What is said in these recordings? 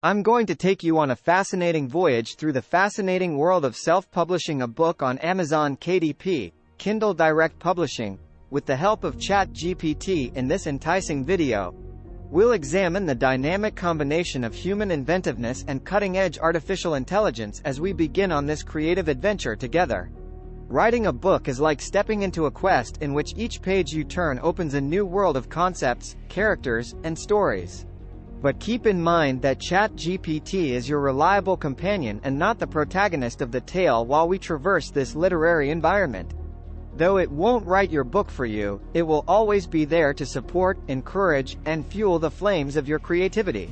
I'm going to take you on a fascinating voyage through the fascinating world of self-publishing a book on Amazon KDP, Kindle Direct Publishing, with the help of ChatGPT. In this enticing video, we'll examine the dynamic combination of human inventiveness and cutting-edge artificial intelligence as we begin on this creative adventure together. Writing a book is like stepping into a quest in which each page you turn opens a new world of concepts, characters, and stories. But keep in mind that ChatGPT is your reliable companion and not the protagonist of the tale while we traverse this literary environment. Though it won't write your book for you, it will always be there to support, encourage, and fuel the flames of your creativity.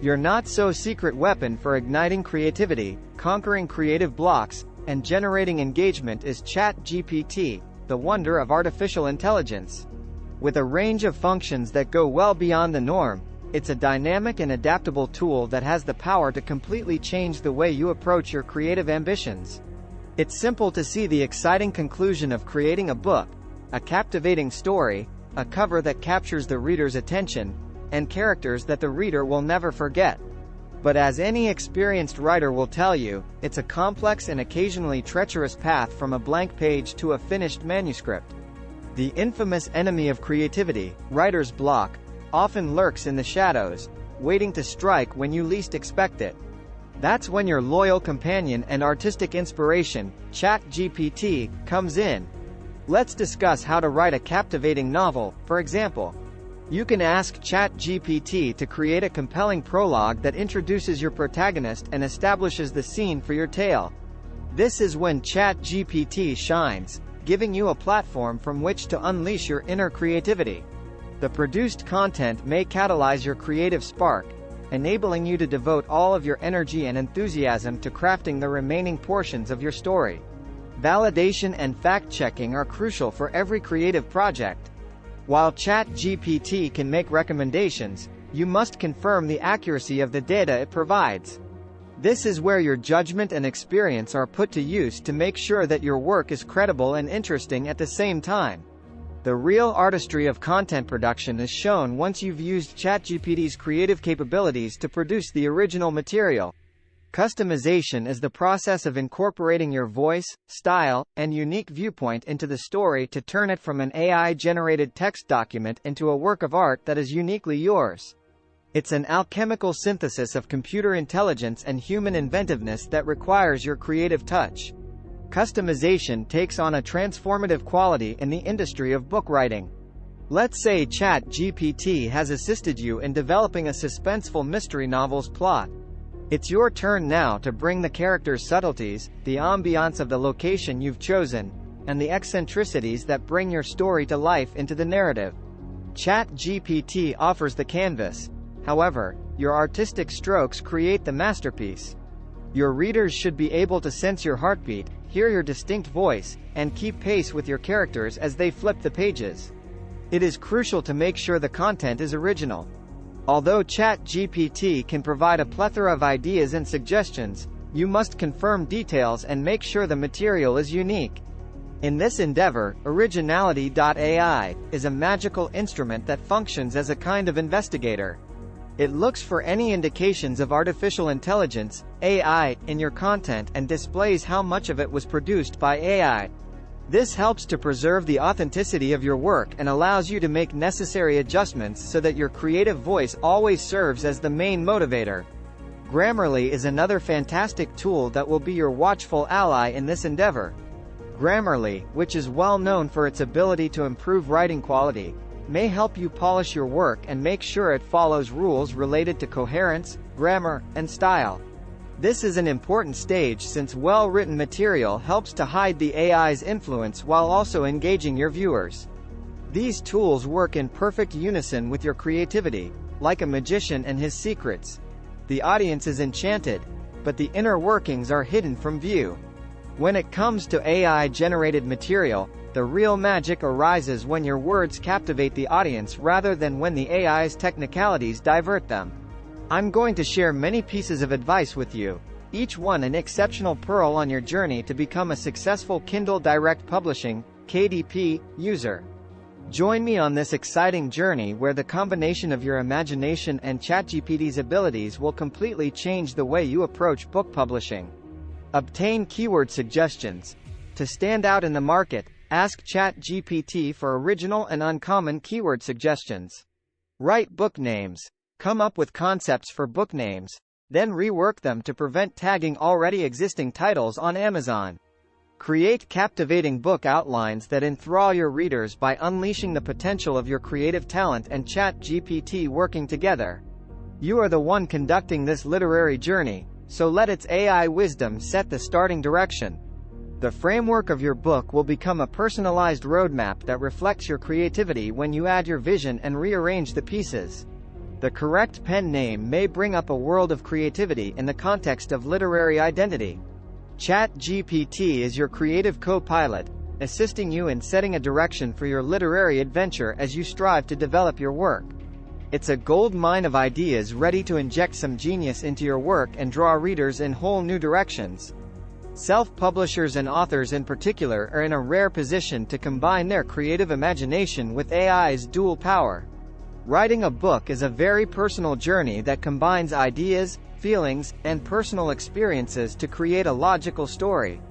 Your not-so-secret weapon for igniting creativity, conquering creative blocks, and generating engagement is ChatGPT, the wonder of artificial intelligence. With a range of functions that go well beyond the norm, it's a dynamic and adaptable tool that has the power to completely change the way you approach your creative ambitions. It's simple to see the exciting conclusion of creating a book, a captivating story, a cover that captures the reader's attention, and characters that the reader will never forget. But as any experienced writer will tell you, it's a complex and occasionally treacherous path from a blank page to a finished manuscript. The infamous enemy of creativity, writer's block, often lurks in the shadows, waiting to strike when you least expect it. That's when your loyal companion and artistic inspiration, ChatGPT, comes in. Let's discuss how to write a captivating novel, for example. You can ask ChatGPT to create a compelling prologue that introduces your protagonist and establishes the scene for your tale. This is when ChatGPT shines, giving you a platform from which to unleash your inner creativity. The produced content may catalyze your creative spark, enabling you to devote all of your energy and enthusiasm to crafting the remaining portions of your story. Validation and fact-checking are crucial for every creative project. While ChatGPT can make recommendations, you must confirm the accuracy of the data it provides. This is where your judgment and experience are put to use to make sure that your work is credible and interesting at the same time. The real artistry of content production is shown once you've used ChatGPT's creative capabilities to produce the original material. Customization is the process of incorporating your voice, style, and unique viewpoint into the story to turn it from an AI-generated text document into a work of art that is uniquely yours. It's an alchemical synthesis of computer intelligence and human inventiveness that requires your creative touch. Customization takes on a transformative quality in the industry of book writing. Let's say ChatGPT has assisted you in developing a suspenseful mystery novel's plot. It's your turn now to bring the characters' subtleties, the ambiance of the location you've chosen, and the eccentricities that bring your story to life into the narrative. ChatGPT offers the canvas. However, your artistic strokes create the masterpiece. Your readers should be able to sense your heartbeat, hear your distinct voice, and keep pace with your characters as they flip the pages. It is crucial to make sure the content is original. Although ChatGPT can provide a plethora of ideas and suggestions, you must confirm details and make sure the material is unique. In this endeavor, Originality.ai is a magical instrument that functions as a kind of investigator. It looks for any indications of artificial intelligence, AI, in your content and displays how much of it was produced by AI. This helps to preserve the authenticity of your work and allows you to make necessary adjustments so that your creative voice always serves as the main motivator. Grammarly is another fantastic tool that will be your watchful ally in this endeavor. Grammarly, which is well known for its ability to improve writing quality, may help you polish your work and make sure it follows rules related to coherence, grammar, and style. This is an important stage since well-written material helps to hide the AI's influence while also engaging your viewers. These tools work in perfect unison with your creativity, like a magician and his secrets. The audience is enchanted, but the inner workings are hidden from view. When it comes to AI-generated material, the real magic arises when your words captivate the audience rather than when the AI's technicalities divert them. I'm going to share many pieces of advice with you, each one an exceptional pearl on your journey to become a successful Kindle Direct Publishing, KDP, user. Join me on this exciting journey where the combination of your imagination and ChatGPT's abilities will completely change the way you approach book publishing. Obtain keyword suggestions. To stand out in the market, ask ChatGPT for original and uncommon keyword suggestions. Write book names. Come up with concepts for book names, then rework them to prevent tagging already existing titles on Amazon. Create captivating book outlines that enthrall your readers by unleashing the potential of your creative talent and ChatGPT working together. You are the one conducting this literary journey, so let its AI wisdom set the starting direction. The framework of your book will become a personalized roadmap that reflects your creativity when you add your vision and rearrange the pieces. The correct pen name may bring up a world of creativity in the context of literary identity. ChatGPT is your creative co-pilot, assisting you in setting a direction for your literary adventure as you strive to develop your work. It's a gold mine of ideas ready to inject some genius into your work and draw readers in whole new directions. Self-publishers and authors in particular are in a rare position to combine their creative imagination with AI's dual power. Writing a book is a very personal journey that combines ideas, feelings, and personal experiences to create a logical story.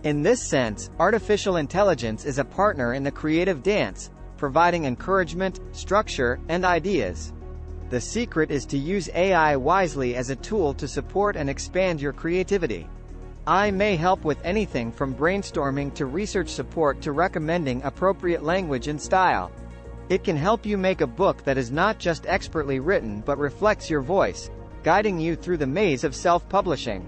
In this sense, artificial intelligence is a partner in the creative dance, providing encouragement, structure, and ideas. The secret is to use AI wisely as a tool to support and expand your creativity. AI may help with anything from brainstorming to research support to recommending appropriate language and style. It can help you make a book that is not just expertly written but reflects your voice, guiding you through the maze of self-publishing.